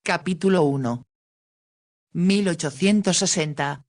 Capítulo 1. 1860.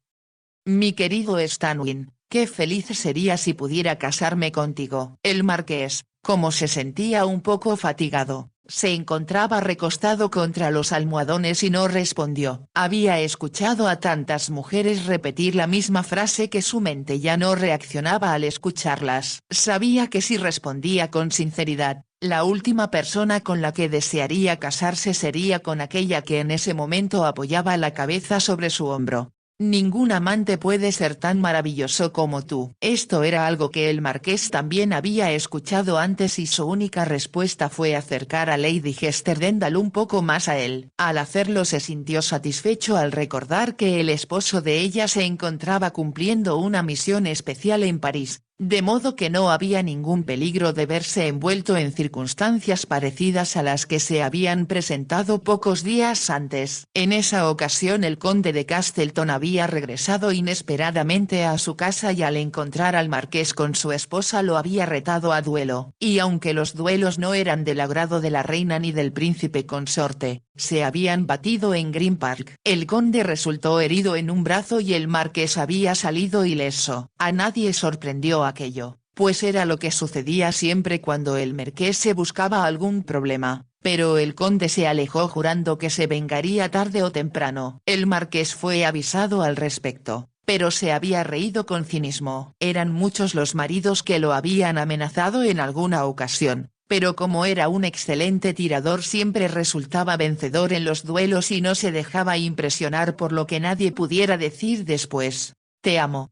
Mi querido Stanwin, qué feliz sería si pudiera casarme contigo. El marqués, como se sentía un poco fatigado, se encontraba recostado contra los almohadones y no respondió. Había escuchado a tantas mujeres repetir la misma frase que su mente ya no reaccionaba al escucharlas. Sabía que si respondía con sinceridad, la última persona con la que desearía casarse sería con aquella que en ese momento apoyaba la cabeza sobre su hombro. Ningún amante puede ser tan maravilloso como tú. Esto era algo que el marqués también había escuchado antes y su única respuesta fue acercar a Lady Hester Dendal un poco más a él. Al hacerlo se sintió satisfecho al recordar que el esposo de ella se encontraba cumpliendo una misión especial en París, de modo que no había ningún peligro de verse envuelto en circunstancias parecidas a las que se habían presentado pocos días antes. En esa ocasión el conde de Castleton había regresado inesperadamente a su casa y al encontrar al marqués con su esposa lo había retado a duelo. Y aunque los duelos no eran del agrado de la reina ni del príncipe consorte, se habían batido en Green Park. El conde resultó herido en un brazo y el marqués había salido ileso. A nadie sorprendió aquello, pues era lo que sucedía siempre cuando el marqués se buscaba algún problema, pero el conde se alejó jurando que se vengaría tarde o temprano. El marqués fue avisado al respecto, pero se había reído con cinismo. Eran muchos los maridos que lo habían amenazado en alguna ocasión, pero como era un excelente tirador siempre resultaba vencedor en los duelos y no se dejaba impresionar por lo que nadie pudiera decir después. Te amo,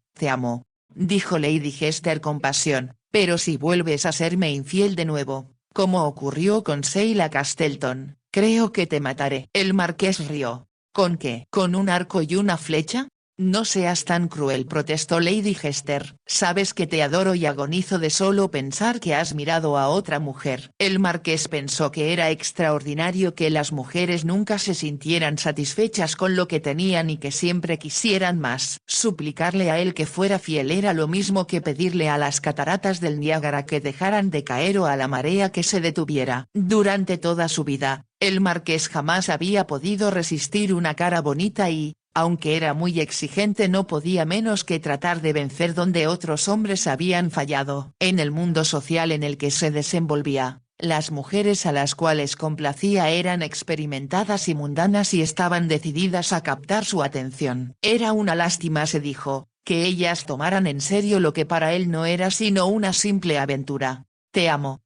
dijo Lady Hester con pasión, pero si vuelves a serme infiel de nuevo, como ocurrió con Sheila Castleton, creo que te mataré. El marqués rió. ¿Con qué? ¿Con un arco y una flecha? No seas tan cruel, protestó Lady Hester. Sabes que te adoro y agonizo de solo pensar que has mirado a otra mujer. El marqués pensó que era extraordinario que las mujeres nunca se sintieran satisfechas con lo que tenían y que siempre quisieran más. Suplicarle a él que fuera fiel era lo mismo que pedirle a las cataratas del Niágara que dejaran de caer o a la marea que se detuviera. Durante toda su vida, el marqués jamás había podido resistir una cara bonita y, aunque era muy exigente, no podía menos que tratar de vencer donde otros hombres habían fallado. En el mundo social en el que se desenvolvía, las mujeres a las cuales complacía eran experimentadas y mundanas y estaban decididas a captar su atención. Era una lástima, se dijo, que ellas tomaran en serio lo que para él no era sino una simple aventura. Te amo.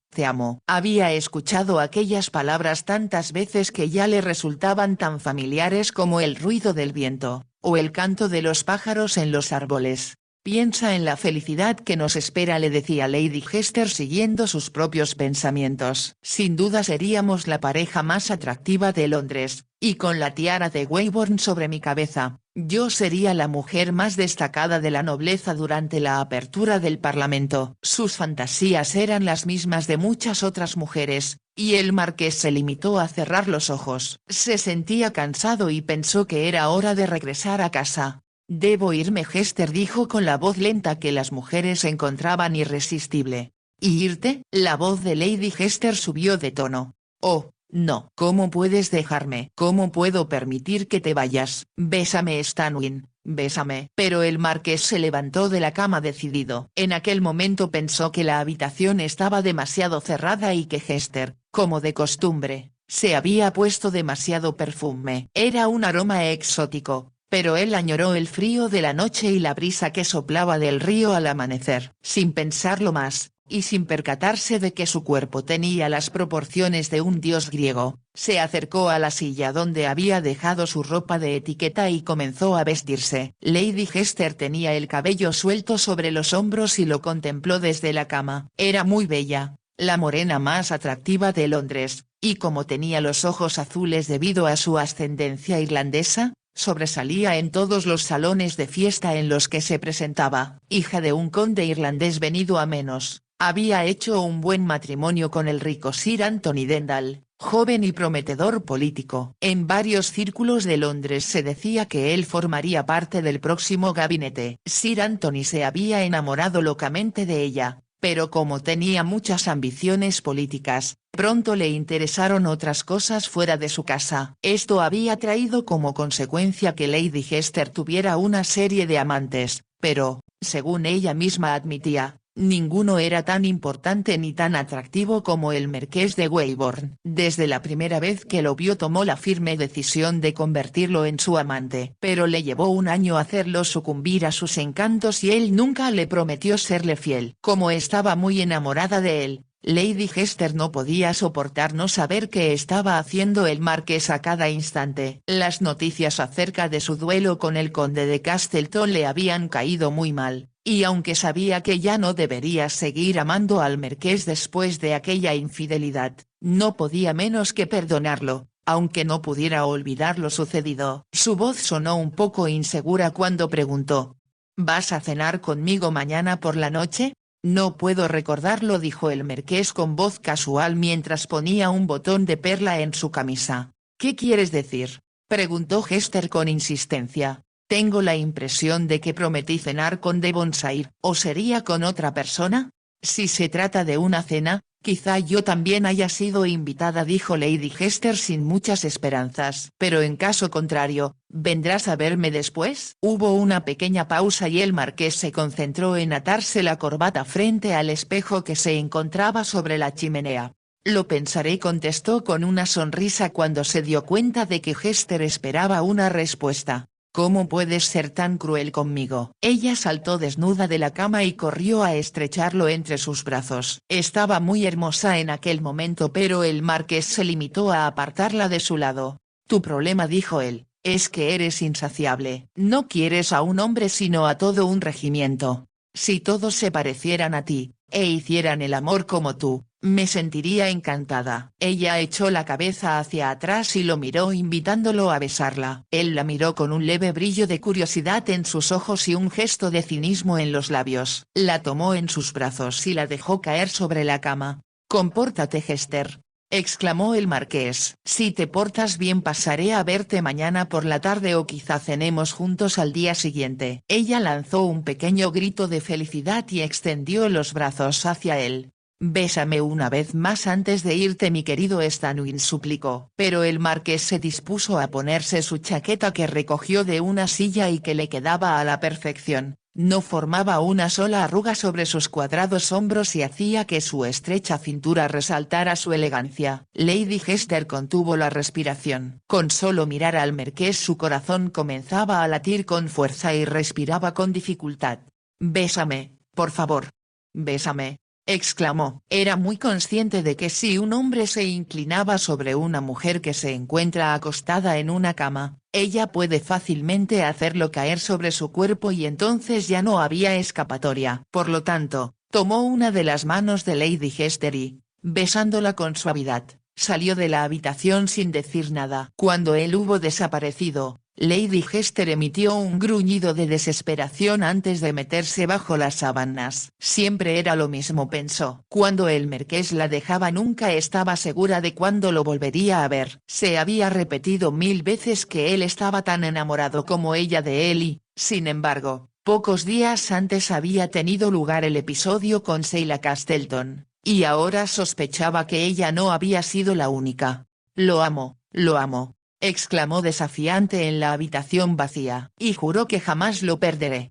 Había escuchado aquellas palabras tantas veces que ya le resultaban tan familiares como el ruido del viento, o el canto de los pájaros en los árboles. Piensa en la felicidad que nos espera, le decía Lady Hester siguiendo sus propios pensamientos. Sin duda seríamos la pareja más atractiva de Londres, y con la tiara de Weybourne sobre mi cabeza, yo sería la mujer más destacada de la nobleza durante la apertura del Parlamento. Sus fantasías eran las mismas de muchas otras mujeres, y el marqués se limitó a cerrar los ojos. Se sentía cansado y pensó que era hora de regresar a casa. Debo irme, Hester dijo con la voz lenta que las mujeres encontraban irresistible. ¿Y irte? La voz de Lady Hester subió de tono. Oh, no. ¿Cómo puedes dejarme? ¿Cómo puedo permitir que te vayas? Bésame, Stanwin, bésame. Pero el marqués se levantó de la cama decidido. En aquel momento pensó que la habitación estaba demasiado cerrada y que Hester, como de costumbre, se había puesto demasiado perfume. Era un aroma exótico, pero él añoró el frío de la noche y la brisa que soplaba del río al amanecer. Sin pensarlo más, y sin percatarse de que su cuerpo tenía las proporciones de un dios griego, se acercó a la silla donde había dejado su ropa de etiqueta y comenzó a vestirse. Lady Hester tenía el cabello suelto sobre los hombros y lo contempló desde la cama. Era muy bella, la morena más atractiva de Londres, y como tenía los ojos azules debido a su ascendencia irlandesa, sobresalía en todos los salones de fiesta en los que se presentaba. Hija de un conde irlandés venido a menos, había hecho un buen matrimonio con el rico Sir Anthony Dendal, joven y prometedor político. En varios círculos de Londres se decía que él formaría parte del próximo gabinete. Sir Anthony se había enamorado locamente de ella, pero como tenía muchas ambiciones políticas, pronto le interesaron otras cosas fuera de su casa. Esto había traído como consecuencia que Lady Hester tuviera una serie de amantes, pero, según ella misma admitía, ninguno era tan importante ni tan atractivo como el marqués de Weybourne. Desde la primera vez que lo vio tomó la firme decisión de convertirlo en su amante. Pero le llevó un año hacerlo sucumbir a sus encantos y él nunca le prometió serle fiel. Como estaba muy enamorada de él, Lady Hester no podía soportar no saber qué estaba haciendo el marqués a cada instante. Las noticias acerca de su duelo con el conde de Castleton le habían caído muy mal, y aunque sabía que ya no debería seguir amando al marqués después de aquella infidelidad, no podía menos que perdonarlo, aunque no pudiera olvidar lo sucedido. Su voz sonó un poco insegura cuando preguntó: ¿vas a cenar conmigo mañana por la noche? No puedo recordarlo, dijo el marqués con voz casual mientras ponía un botón de perla en su camisa. ¿Qué quieres decir?, preguntó Hester con insistencia. Tengo la impresión de que prometí cenar con Devonshire. ¿O sería con otra persona? Si se trata de una cena, quizá yo también haya sido invitada, dijo Lady Hester sin muchas esperanzas. Pero en caso contrario, ¿vendrás a verme después? Hubo una pequeña pausa y el marqués se concentró en atarse la corbata frente al espejo que se encontraba sobre la chimenea. Lo pensaré, contestó con una sonrisa cuando se dio cuenta de que Hester esperaba una respuesta. ¿Cómo puedes ser tan cruel conmigo? Ella saltó desnuda de la cama y corrió a estrecharlo entre sus brazos. Estaba muy hermosa en aquel momento, pero el marqués se limitó a apartarla de su lado. Tu problema, dijo él, es que eres insaciable. No quieres a un hombre sino a todo un regimiento. Si todos se parecieran a ti, e hicieran el amor como tú, me sentiría encantada. Ella echó la cabeza hacia atrás y lo miró invitándolo a besarla. Él la miró con un leve brillo de curiosidad en sus ojos y un gesto de cinismo en los labios. La tomó en sus brazos y la dejó caer sobre la cama. «Compórtate, Hester», exclamó el marqués. «Si te portas bien pasaré a verte mañana por la tarde o quizá cenemos juntos al día siguiente». Ella lanzó un pequeño grito de felicidad y extendió los brazos hacia él. «Bésame una vez más antes de irte, mi querido Stanwin», suplicó. Pero el marqués se dispuso a ponerse su chaqueta que recogió de una silla y que le quedaba a la perfección. No formaba una sola arruga sobre sus cuadrados hombros y hacía que su estrecha cintura resaltara su elegancia. Lady Hester contuvo la respiración. Con solo mirar al marqués su corazón comenzaba a latir con fuerza y respiraba con dificultad. «Bésame, por favor. Bésame», exclamó. Era muy consciente de que si un hombre se inclinaba sobre una mujer que se encuentra acostada en una cama, ella puede fácilmente hacerlo caer sobre su cuerpo y entonces ya no había escapatoria. Por lo tanto, tomó una de las manos de Lady Hester y, besándola con suavidad, salió de la habitación sin decir nada. Cuando él hubo desaparecido, Lady Hester emitió un gruñido de desesperación antes de meterse bajo las sábanas. Siempre era lo mismo, pensó. Cuando el marqués la dejaba nunca estaba segura de cuándo lo volvería a ver. Se había repetido 1000 veces que él estaba tan enamorado como ella de él y, sin embargo, pocos días antes había tenido lugar el episodio con Sheila Castleton, y ahora sospechaba que ella no había sido la única. Lo amo», exclamó desafiante en la habitación vacía. «Y juró que jamás lo perderé».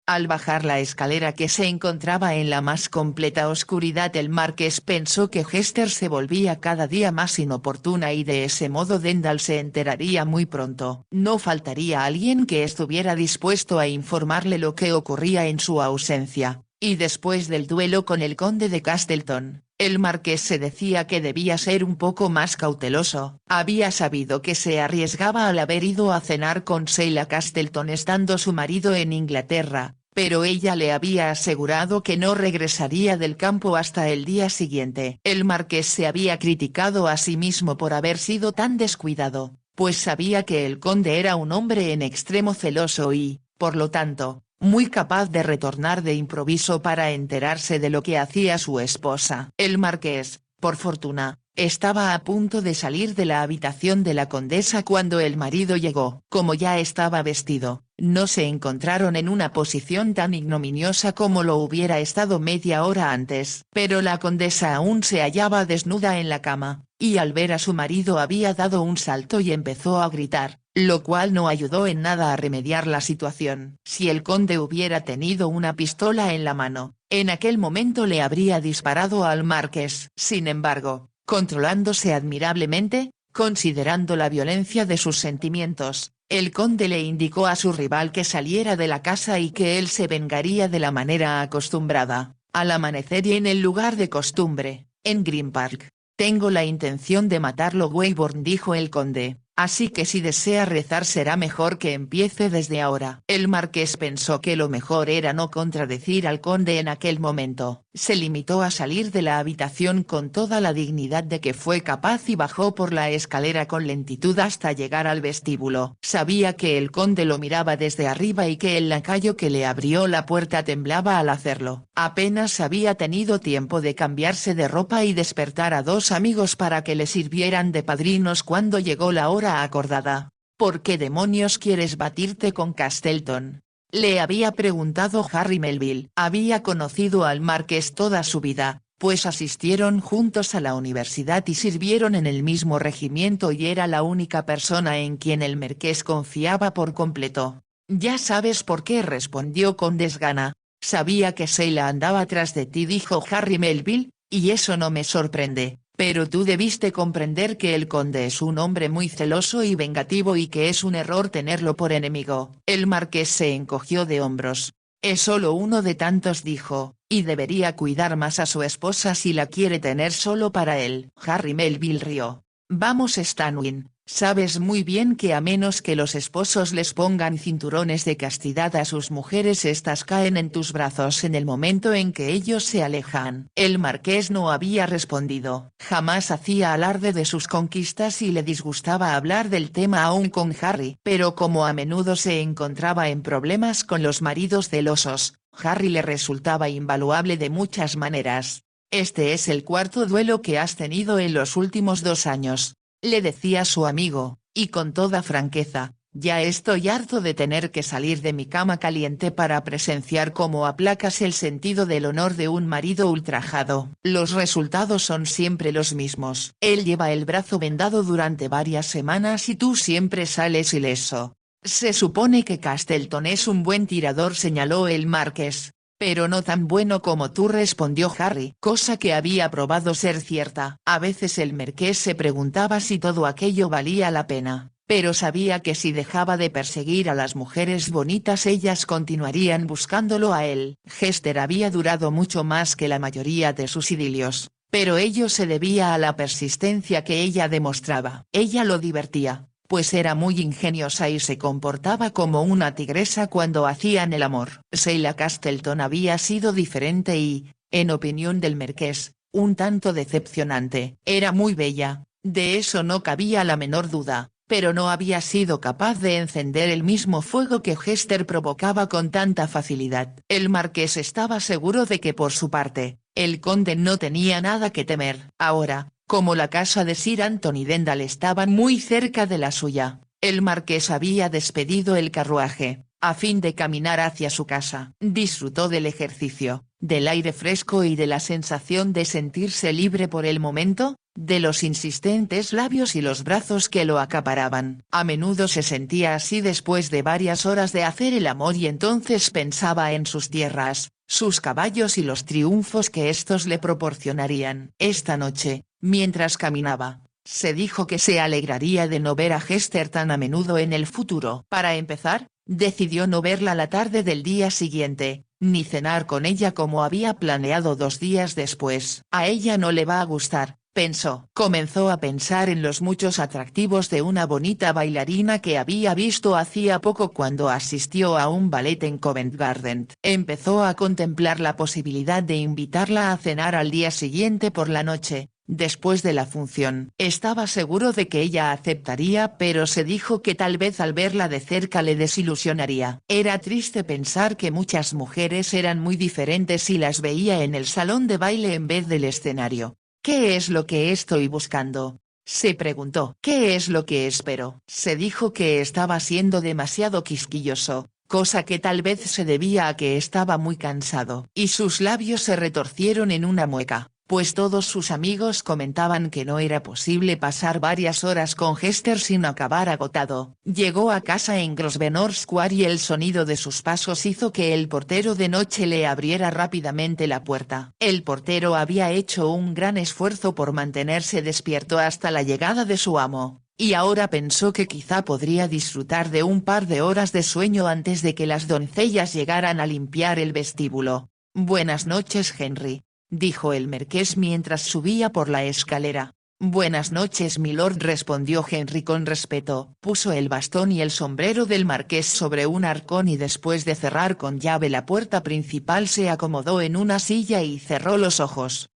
Al bajar la escalera que se encontraba en la más completa oscuridad, el marqués pensó que Hester se volvía cada día más inoportuna y de ese modo Dendal se enteraría muy pronto. No faltaría alguien que estuviera dispuesto a informarle lo que ocurría en su ausencia, y después del duelo con el conde de Castleton, el marqués se decía que debía ser un poco más cauteloso. Había sabido que se arriesgaba al haber ido a cenar con Sheila Castleton estando su marido en Inglaterra, pero ella le había asegurado que no regresaría del campo hasta el día siguiente. El marqués se había criticado a sí mismo por haber sido tan descuidado, pues sabía que el conde era un hombre en extremo celoso y, por lo tanto, muy capaz de retornar de improviso para enterarse de lo que hacía su esposa. El marqués, por fortuna, estaba a punto de salir de la habitación de la condesa cuando el marido llegó. Como ya estaba vestido, No se encontraron en una posición tan ignominiosa como lo hubiera estado media hora antes. Pero la condesa aún se hallaba desnuda en la cama, y al ver a su marido había dado un salto y empezó a gritar, lo cual no ayudó en nada a remediar la situación. Si el conde hubiera tenido una pistola en la mano, en aquel momento le habría disparado al marqués. Sin embargo, controlándose admirablemente, considerando la violencia de sus sentimientos, el conde le indicó a su rival que saliera de la casa y que él se vengaría de la manera acostumbrada, al amanecer y en el lugar de costumbre, en Green Park. Tengo la intención de matarlo, Weybourne, dijo el conde, así que si desea rezar será mejor que empiece desde ahora. El marqués pensó que lo mejor era no contradecir al conde en aquel momento. Se limitó a salir de la habitación con toda la dignidad de que fue capaz y bajó por la escalera con lentitud hasta llegar al vestíbulo. Sabía que el conde lo miraba desde arriba y que el lacayo que le abrió la puerta temblaba al hacerlo. Apenas había tenido tiempo de cambiarse de ropa y despertar a dos amigos para que le sirvieran de padrinos cuando llegó la hora acordada. ¿Por qué demonios quieres batirte con Castleton?, le había preguntado Harry Melville. Había conocido al marqués toda su vida, pues asistieron juntos a la universidad y sirvieron en el mismo regimiento y era la única persona en quien el marqués confiaba por completo. Ya sabes por qué, respondió con desgana. Sabía que Sheila andaba tras de ti, dijo Harry Melville, y eso no me sorprende. Pero tú debiste comprender que el conde es un hombre muy celoso y vengativo y que es un error tenerlo por enemigo. El marqués se encogió de hombros. Es solo uno de tantos, dijo, y debería cuidar más a su esposa si la quiere tener solo para él. Harry Melville rió. Vamos, Stanwin, sabes muy bien que a menos que los esposos les pongan cinturones de castidad a sus mujeres, estas caen en tus brazos en el momento en que ellos se alejan. El marqués no había respondido. Jamás hacía alarde de sus conquistas y le disgustaba hablar del tema aún con Harry. Pero como a menudo se encontraba en problemas con los maridos celosos, Harry le resultaba invaluable de muchas maneras. Este es el cuarto duelo que has tenido en los últimos 2 años, le decía su amigo, y con toda franqueza, ya estoy harto de tener que salir de mi cama caliente para presenciar cómo aplacas el sentido del honor de un marido ultrajado. Los resultados son siempre los mismos. Él lleva el brazo vendado durante varias semanas y tú siempre sales ileso. Se supone que Castleton es un buen tirador, señaló el marqués. Pero no tan bueno como tú, respondió Harry, cosa que había probado ser cierta. A veces el marqués se preguntaba si todo aquello valía la pena, pero sabía que si dejaba de perseguir a las mujeres bonitas ellas continuarían buscándolo a él. Hester había durado mucho más que la mayoría de sus idilios, pero ello se debía a la persistencia que ella demostraba. Ella lo divertía, pues era muy ingeniosa y se comportaba como una tigresa cuando hacían el amor. Sheila Castleton había sido diferente y, en opinión del marqués, un tanto decepcionante. Era muy bella, de eso no cabía la menor duda, pero no había sido capaz de encender el mismo fuego que Hester provocaba con tanta facilidad. El marqués estaba seguro de que por su parte, el conde no tenía nada que temer. Ahora, como la casa de Sir Anthony Dendal estaba muy cerca de la suya, el marqués había despedido el carruaje, a fin de caminar hacia su casa. Disfrutó del ejercicio, del aire fresco y de la sensación de sentirse libre por el momento, de los insistentes labios y los brazos que lo acaparaban. A menudo se sentía así después de varias horas de hacer el amor y entonces pensaba en sus tierras, sus caballos y los triunfos que estos le proporcionarían. Esta noche, mientras caminaba, se dijo que se alegraría de no ver a Hester tan a menudo en el futuro. Para empezar, decidió no verla la tarde del día siguiente, ni cenar con ella como había planeado 2 días después. A ella no le va a gustar, pensó. Comenzó a pensar en los muchos atractivos de una bonita bailarina que había visto hacía poco cuando asistió a un ballet en Covent Garden. Empezó a contemplar la posibilidad de invitarla a cenar al día siguiente por la noche, después de la función. Estaba seguro de que ella aceptaría, pero se dijo que tal vez al verla de cerca le desilusionaría. Era triste pensar que muchas mujeres eran muy diferentes y las veía en el salón de baile en vez del escenario. ¿Qué es lo que estoy buscando? Se preguntó. ¿Qué es lo que espero? Se dijo que estaba siendo demasiado quisquilloso, cosa que tal vez se debía a que estaba muy cansado. Y sus labios se retorcieron en una mueca, pues todos sus amigos comentaban que no era posible pasar varias horas con Hester sin acabar agotado. Llegó a casa en Grosvenor Square y el sonido de sus pasos hizo que el portero de noche le abriera rápidamente la puerta. El portero había hecho un gran esfuerzo por mantenerse despierto hasta la llegada de su amo, y ahora pensó que quizá podría disfrutar de un par de horas de sueño antes de que las doncellas llegaran a limpiar el vestíbulo. «Buenas noches, Henry», dijo el marqués mientras subía por la escalera. «Buenas noches, milord», respondió Henry con respeto. Puso el bastón y el sombrero del marqués sobre un arcón y después de cerrar con llave la puerta principal se acomodó en una silla y cerró los ojos.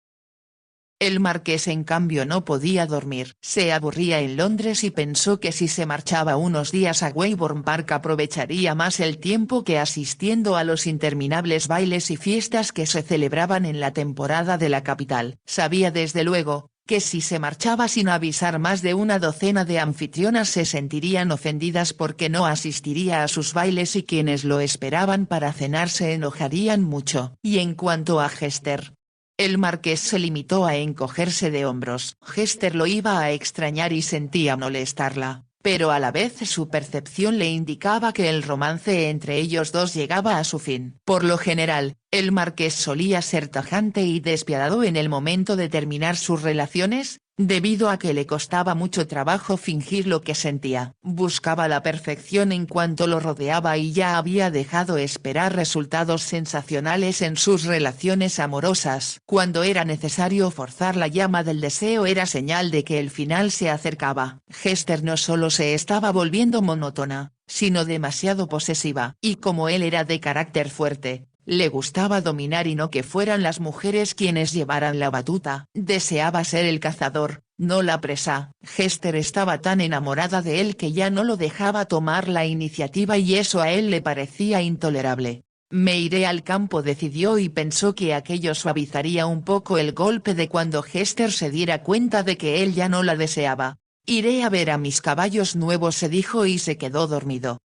El marqués en cambio no podía dormir. Se aburría en Londres y pensó que si se marchaba unos días a Weybourne Park aprovecharía más el tiempo que asistiendo a los interminables bailes y fiestas que se celebraban en la temporada de la capital. Sabía desde luego, que si se marchaba sin avisar más de una docena de anfitrionas se sentirían ofendidas porque no asistiría a sus bailes y quienes lo esperaban para cenar se enojarían mucho. Y en cuanto a Hester, el marqués se limitó a encogerse de hombros. Hester lo iba a extrañar y sentía molestarla, pero a la vez su percepción le indicaba que el romance entre ellos dos llegaba a su fin. Por lo general, el marqués solía ser tajante y despiadado en el momento de terminar sus relaciones, debido a que le costaba mucho trabajo fingir lo que sentía. Buscaba la perfección en cuanto lo rodeaba y ya había dejado esperar resultados sensacionales en sus relaciones amorosas. Cuando era necesario forzar la llama del deseo era señal de que el final se acercaba. Hester no solo se estaba volviendo monótona, sino demasiado posesiva. Y como él era de carácter fuerte, le gustaba dominar y no que fueran las mujeres quienes llevaran la batuta. Deseaba ser el cazador, no la presa. Hester estaba tan enamorada de él que ya no lo dejaba tomar la iniciativa y eso a él le parecía intolerable. «Me iré al campo», decidió y pensó que aquello suavizaría un poco el golpe de cuando Hester se diera cuenta de que él ya no la deseaba. «Iré a ver a mis caballos nuevos», se dijo y se quedó dormido.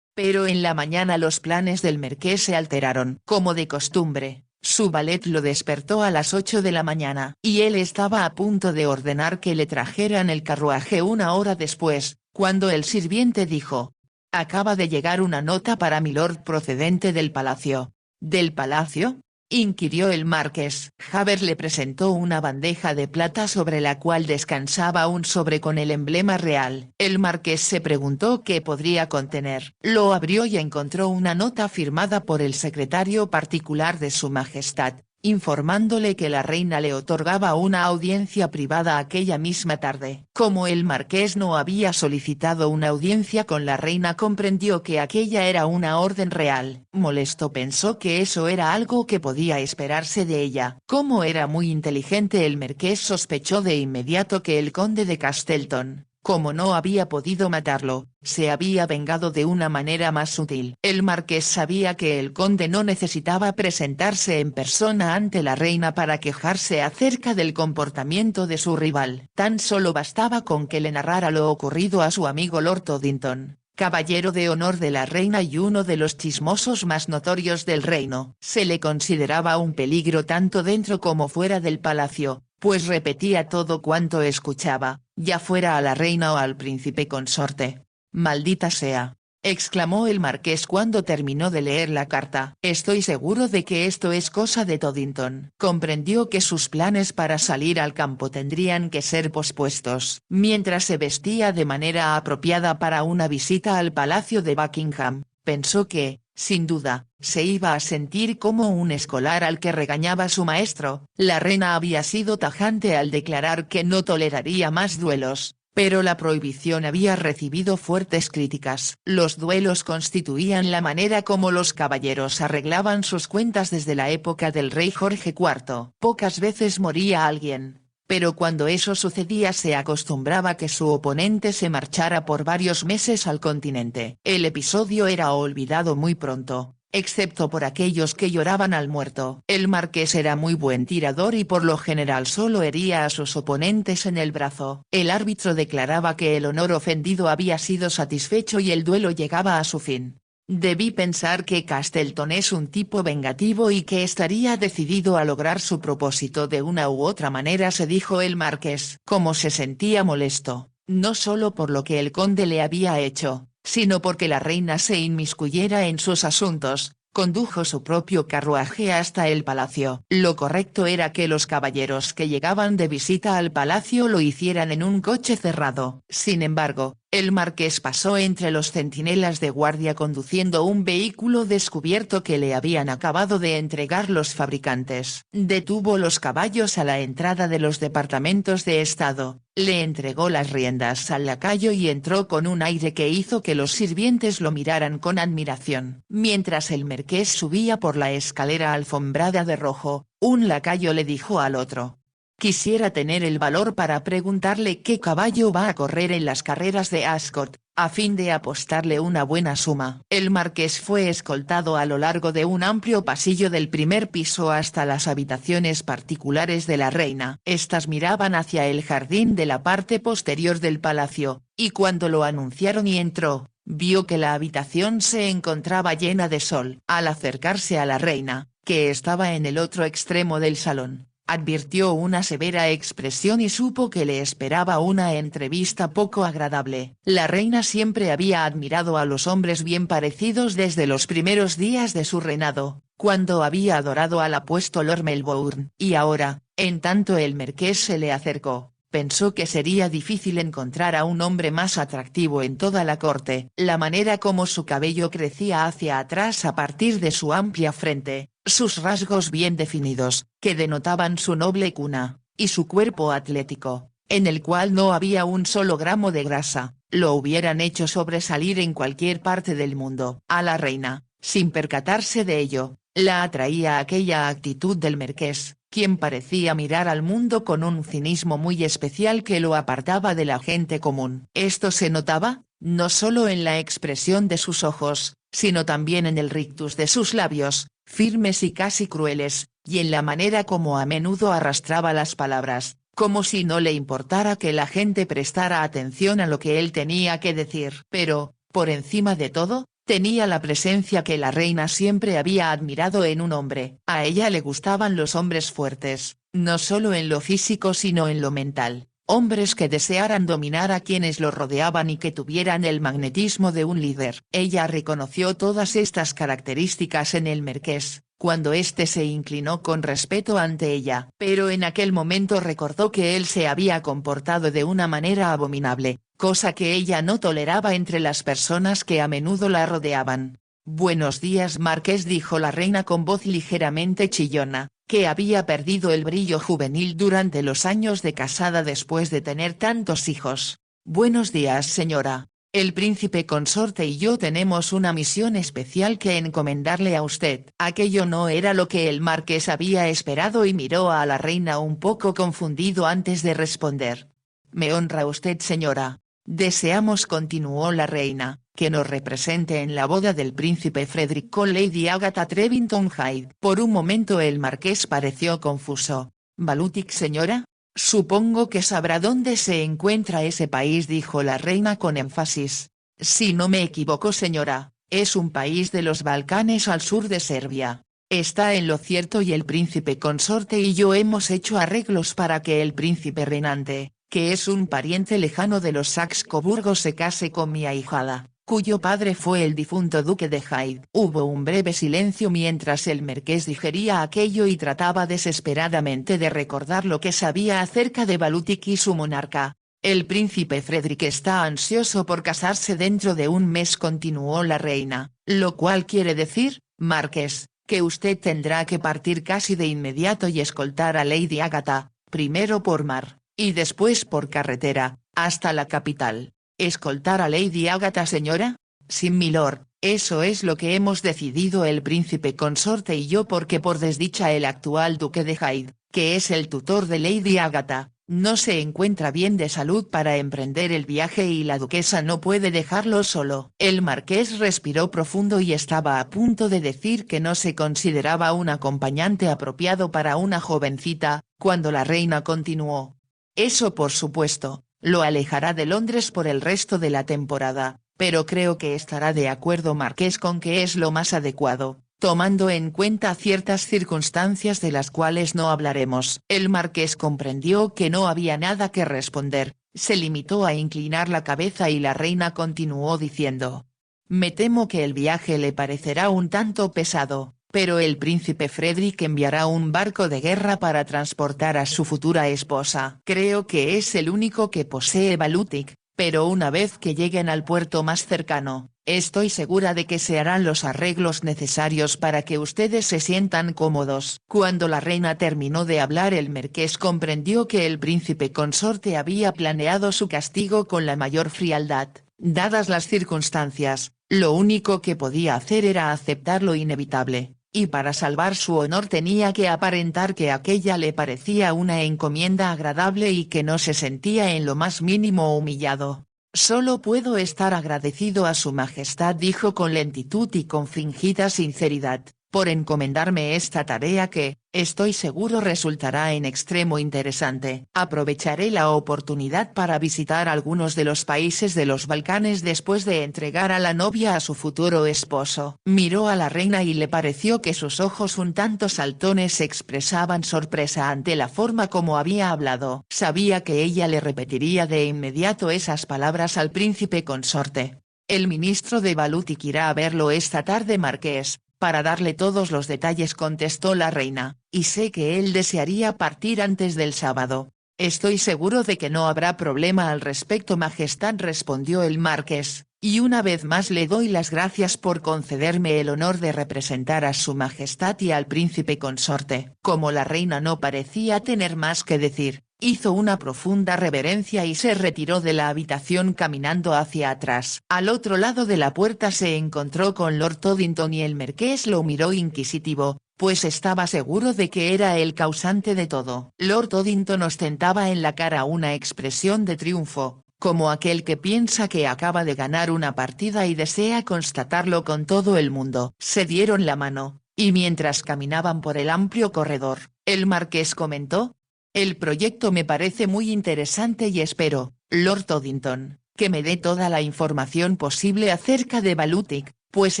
Pero en la mañana los planes del marqués se alteraron. Como de costumbre, su valet lo despertó a las 8 de la mañana. Y él estaba a punto de ordenar que le trajeran el carruaje una hora después, cuando el sirviente dijo: «Acaba de llegar una nota para milord procedente del palacio». «¿Del palacio?», inquirió el marqués. Havers le presentó una bandeja de plata sobre la cual descansaba un sobre con el emblema real. El marqués se preguntó qué podría contener. Lo abrió y encontró una nota firmada por el secretario particular de su majestad, informándole que la reina le otorgaba una audiencia privada aquella misma tarde. Como el marqués no había solicitado una audiencia con la reina, comprendió que aquella era una orden real. Molesto pensó que eso era algo que podía esperarse de ella. Como era muy inteligente, el marqués sospechó de inmediato que el conde de Castleton, como no había podido matarlo, se había vengado de una manera más sutil. El marqués sabía que el conde no necesitaba presentarse en persona ante la reina para quejarse acerca del comportamiento de su rival. Tan solo bastaba con que le narrara lo ocurrido a su amigo Lord Toddington, caballero de honor de la reina y uno de los chismosos más notorios del reino. Se le consideraba un peligro tanto dentro como fuera del palacio, pues repetía todo cuanto escuchaba, ya fuera a la reina o al príncipe consorte. «Maldita sea», exclamó el marqués cuando terminó de leer la carta. «Estoy seguro de que esto es cosa de Toddington». Comprendió que sus planes para salir al campo tendrían que ser pospuestos. Mientras se vestía de manera apropiada para una visita al palacio de Buckingham, pensó que, sin duda, se iba a sentir como un escolar al que regañaba su maestro. La reina había sido tajante al declarar que no toleraría más duelos, pero la prohibición había recibido fuertes críticas. Los duelos constituían la manera como los caballeros arreglaban sus cuentas desde la época del rey Jorge IV. Pocas veces moría alguien, pero cuando eso sucedía se acostumbraba que su oponente se marchara por varios meses al continente. El episodio era olvidado muy pronto, excepto por aquellos que lloraban al muerto. El marqués era muy buen tirador y por lo general solo hería a sus oponentes en el brazo. El árbitro declaraba que el honor ofendido había sido satisfecho y el duelo llegaba a su fin. Debí pensar que Castleton es un tipo vengativo y que estaría decidido a lograr su propósito de una u otra manera, se dijo el marqués. Como se sentía molesto, no solo por lo que el conde le había hecho, sino porque la reina se inmiscuyera en sus asuntos, condujo su propio carruaje hasta el palacio. Lo correcto era que los caballeros que llegaban de visita al palacio lo hicieran en un coche cerrado. Sin embargo, el marqués pasó entre los centinelas de guardia conduciendo un vehículo descubierto que le habían acabado de entregar los fabricantes. Detuvo los caballos a la entrada de los departamentos de Estado, le entregó las riendas al lacayo y entró con un aire que hizo que los sirvientes lo miraran con admiración. Mientras el marqués subía por la escalera alfombrada de rojo, un lacayo le dijo al otro: «Quisiera tener el valor para preguntarle qué caballo va a correr en las carreras de Ascot, a fin de apostarle una buena suma». El marqués fue escoltado a lo largo de un amplio pasillo del primer piso hasta las habitaciones particulares de la reina. Estas miraban hacia el jardín de la parte posterior del palacio, y cuando lo anunciaron y entró, vio que la habitación se encontraba llena de sol. Al acercarse a la reina, que estaba en el otro extremo del salón, advirtió una severa expresión y supo que le esperaba una entrevista poco agradable. La reina siempre había admirado a los hombres bien parecidos desde los primeros días de su reinado, cuando había adorado al apuesto Lord Melbourne. Y ahora, en tanto el marqués se le acercó, pensó que sería difícil encontrar a un hombre más atractivo en toda la corte. La manera como su cabello crecía hacia atrás a partir de su amplia frente, sus rasgos bien definidos, que denotaban su noble cuna, y su cuerpo atlético, en el cual no había un solo gramo de grasa, lo hubieran hecho sobresalir en cualquier parte del mundo. A la reina, sin percatarse de ello, la atraía aquella actitud del marqués, quien parecía mirar al mundo con un cinismo muy especial que lo apartaba de la gente común. Esto se notaba, no solo en la expresión de sus ojos, sino también en el rictus de sus labios, firmes y casi crueles, y en la manera como a menudo arrastraba las palabras, como si no le importara que la gente prestara atención a lo que él tenía que decir. Pero, por encima de todo, tenía la presencia que la reina siempre había admirado en un hombre. A ella le gustaban los hombres fuertes, no solo en lo físico sino en lo mental, hombres que desearan dominar a quienes lo rodeaban y que tuvieran el magnetismo de un líder. Ella reconoció todas estas características en el marqués, cuando éste se inclinó con respeto ante ella. Pero en aquel momento recordó que él se había comportado de una manera abominable, cosa que ella no toleraba entre las personas que a menudo la rodeaban. «Buenos días, marqués», dijo la reina con voz ligeramente chillona, que había perdido el brillo juvenil durante los años de casada después de tener tantos hijos. «Buenos días, señora. El príncipe consorte y yo tenemos una misión especial que encomendarle a usted». Aquello no era lo que el marqués había esperado y miró a la reina un poco confundido antes de responder. «Me honra usted, señora. Deseamos», continuó la reina, «que nos represente en la boda del príncipe Frederick con Lady Agatha Trevington Hyde». Por un momento el marqués pareció confuso. «¿Balutic, señora? Supongo que sabrá dónde se encuentra ese país», dijo la reina con énfasis. «Si no me equivoco, señora, es un país de los Balcanes al sur de Serbia. Está en lo cierto y el príncipe consorte y yo hemos hecho arreglos para que el príncipe reinante, que es un pariente lejano de los Saxe-Coburgo, se case con mi ahijada, cuyo padre fue el difunto duque de Hyde». Hubo un breve silencio mientras el marqués digería aquello y trataba desesperadamente de recordar lo que sabía acerca de Balutic y su monarca. «El príncipe Frederick está ansioso por casarse dentro de un mes», continuó la reina, «lo cual quiere decir, marqués, que usted tendrá que partir casi de inmediato y escoltar a Lady Agatha, primero por mar, y después por carretera, hasta la capital». «¿Escoltar a Lady Agatha, señora?». «Sí, milord, eso es lo que hemos decidido el príncipe consorte y yo, porque por desdicha el actual duque de Hyde, que es el tutor de Lady Agatha, No se encuentra bien de salud para emprender el viaje y la duquesa no puede dejarlo solo. El marqués respiró profundo y estaba a punto de decir que no se consideraba un acompañante apropiado para una jovencita, cuando la reina continuó. Eso por supuesto, lo alejará de Londres por el resto de la temporada, pero creo que estará de acuerdo marqués con que es lo más adecuado, tomando en cuenta ciertas circunstancias de las cuales no hablaremos. El marqués comprendió que no había nada que responder, se limitó a inclinar la cabeza y la reina continuó diciendo. Me temo que el viaje le parecerá un tanto pesado, pero el príncipe Frederick enviará un barco de guerra para transportar a su futura esposa. Creo que es el único que posee Balutic, pero una vez que lleguen al puerto más cercano, estoy segura de que se harán los arreglos necesarios para que ustedes se sientan cómodos. Cuando la reina terminó de hablar el marqués comprendió que el príncipe consorte había planeado su castigo con la mayor frialdad, dadas las circunstancias, lo único que podía hacer era aceptar lo inevitable. Y para salvar su honor tenía que aparentar que aquella le parecía una encomienda agradable y que no se sentía en lo más mínimo humillado. Solo puedo estar agradecido a su majestad dijo con lentitud y con fingida sinceridad, por encomendarme esta tarea que, estoy seguro resultará en extremo interesante. Aprovecharé la oportunidad para visitar algunos de los países de los Balcanes después de entregar a la novia a su futuro esposo. Miró a la reina y le pareció que sus ojos un tanto saltones expresaban sorpresa ante la forma como había hablado. Sabía que ella le repetiría de inmediato esas palabras al príncipe consorte. El ministro de Balutic irá a verlo esta tarde marqués. Para darle todos los detalles contestó la reina, y sé que él desearía partir antes del sábado. Estoy seguro de que no habrá problema al respecto majestad respondió el marqués, y una vez más le doy las gracias por concederme el honor de representar a su majestad y al príncipe consorte. Como la reina no parecía tener más que decir, hizo una profunda reverencia y se retiró de la habitación caminando hacia atrás. Al otro lado de la puerta se encontró con Lord Toddington y el marqués lo miró inquisitivo, pues estaba seguro de que era el causante de todo. Lord Toddington ostentaba en la cara una expresión de triunfo, como aquel que piensa que acaba de ganar una partida y desea constatarlo con todo el mundo. Se dieron la mano, y mientras caminaban por el amplio corredor, el marqués comentó. El proyecto me parece muy interesante y espero, Lord Toddington, que me dé toda la información posible acerca de Balutic, pues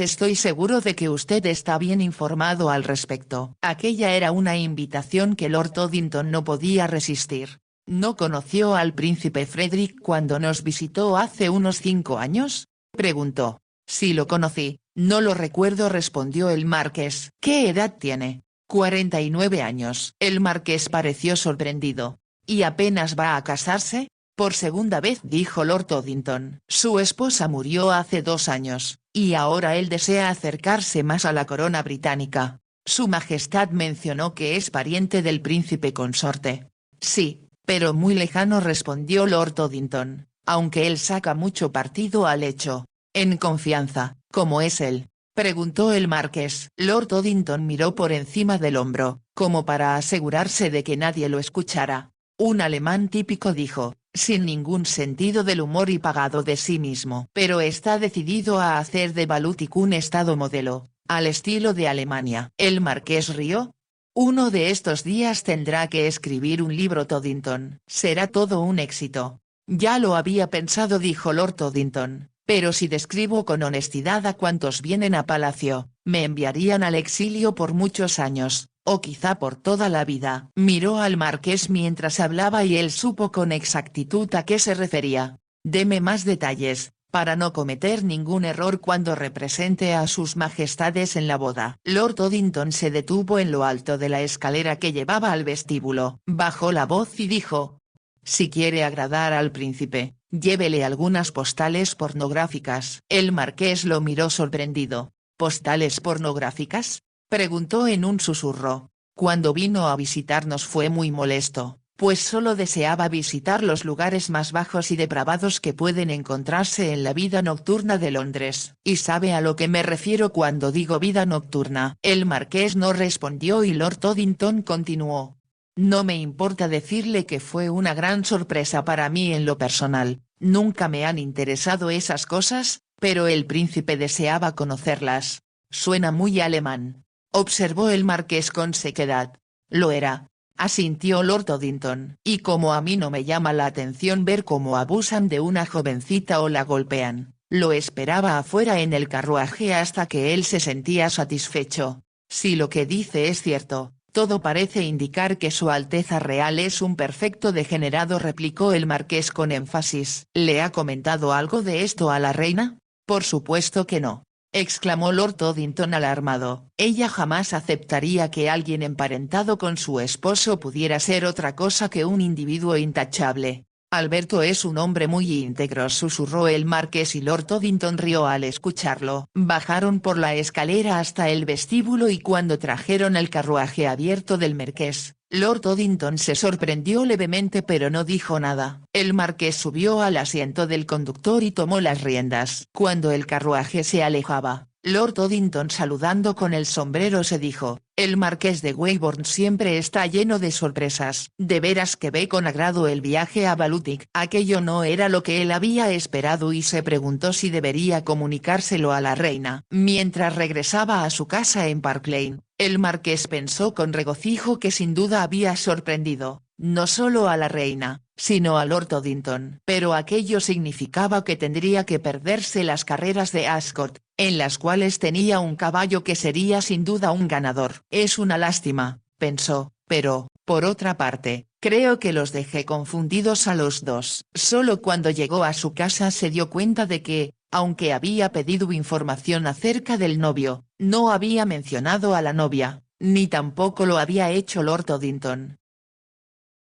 estoy seguro de que usted está bien informado al respecto. Aquella era una invitación que Lord Toddington no podía resistir. ¿No conoció al príncipe Frederick cuando nos visitó hace unos 5 años? Preguntó. Sí lo conocí, no lo recuerdo respondió el marqués. ¿Qué edad tiene? 49 años. El marqués pareció sorprendido. ¿Y apenas va a casarse? Por segunda vez dijo Lord Toddington. Su esposa murió hace 2 años, y ahora él desea acercarse más a la corona británica. Su majestad mencionó que es pariente del príncipe consorte. Sí, pero muy lejano respondió Lord Toddington, aunque él saca mucho partido al hecho. En confianza, como es él. Preguntó el marqués. Lord Toddington miró por encima del hombro, como para asegurarse de que nadie lo escuchara. Un alemán típico dijo, sin ningún sentido del humor y pagado de sí mismo. Pero está decidido a hacer de Balutic un estado modelo, al estilo de Alemania. El marqués rió. Uno de estos días tendrá que escribir un libro Toddington. Será todo un éxito. Ya lo había pensado dijo Lord Toddington. Pero si describo con honestidad a cuantos vienen a palacio, me enviarían al exilio por muchos años, o quizá por toda la vida. Miró al marqués mientras hablaba y él supo con exactitud a qué se refería. Deme más detalles, para no cometer ningún error cuando represente a sus majestades en la boda. Lord Toddington se detuvo en lo alto de la escalera que llevaba al vestíbulo. Bajó la voz y dijo. Si quiere agradar al príncipe, llévele algunas postales pornográficas. El marqués lo miró sorprendido. ¿Postales pornográficas? Preguntó en un susurro. Cuando vino a visitarnos fue muy molesto, pues solo deseaba visitar los lugares más bajos y depravados que pueden encontrarse en la vida nocturna de Londres. ¿Y sabe a lo que me refiero cuando digo vida nocturna? El marqués no respondió y Lord Toddington continuó. No me importa decirle que fue una gran sorpresa para mí en lo personal, nunca me han interesado esas cosas, pero el príncipe deseaba conocerlas. Suena muy alemán. Observó el marqués con sequedad. Lo era. Asintió Lord Toddington. Y como a mí no me llama la atención ver cómo abusan de una jovencita o la golpean, lo esperaba afuera en el carruaje hasta que él se sentía satisfecho. Si lo que dice es cierto, todo parece indicar que Su Alteza Real es un perfecto degenerado, replicó el marqués con énfasis. ¿Le ha comentado algo de esto a la reina? Por supuesto que no, exclamó Lord Toddington alarmado. Ella jamás aceptaría que alguien emparentado con su esposo pudiera ser otra cosa que un individuo intachable. Alberto es un hombre muy íntegro, susurró el marqués y Lord Toddington rió al escucharlo. Bajaron por la escalera hasta el vestíbulo y cuando trajeron el carruaje abierto del marqués, Lord Toddington se sorprendió levemente pero no dijo nada. El marqués subió al asiento del conductor y tomó las riendas. Cuando el carruaje se alejaba, Lord Toddington saludando con el sombrero se dijo, el marqués de Weybourne siempre está lleno de sorpresas. De veras que ve con agrado el viaje a Balutic. Aquello no era lo que él había esperado y se preguntó si debería comunicárselo a la reina. Mientras regresaba a su casa en Park Lane, el marqués pensó con regocijo que sin duda había sorprendido, no solo a la reina, sino a Lord Toddington. Pero aquello significaba que tendría que perderse las carreras de Ascot, en las cuales tenía un caballo que sería sin duda un ganador. Es una lástima, pensó, pero, por otra parte, creo que los dejé confundidos a los dos. Solo cuando llegó a su casa se dio cuenta de que, aunque había pedido información acerca del novio, no había mencionado a la novia, ni tampoco lo había hecho Lord Toddington.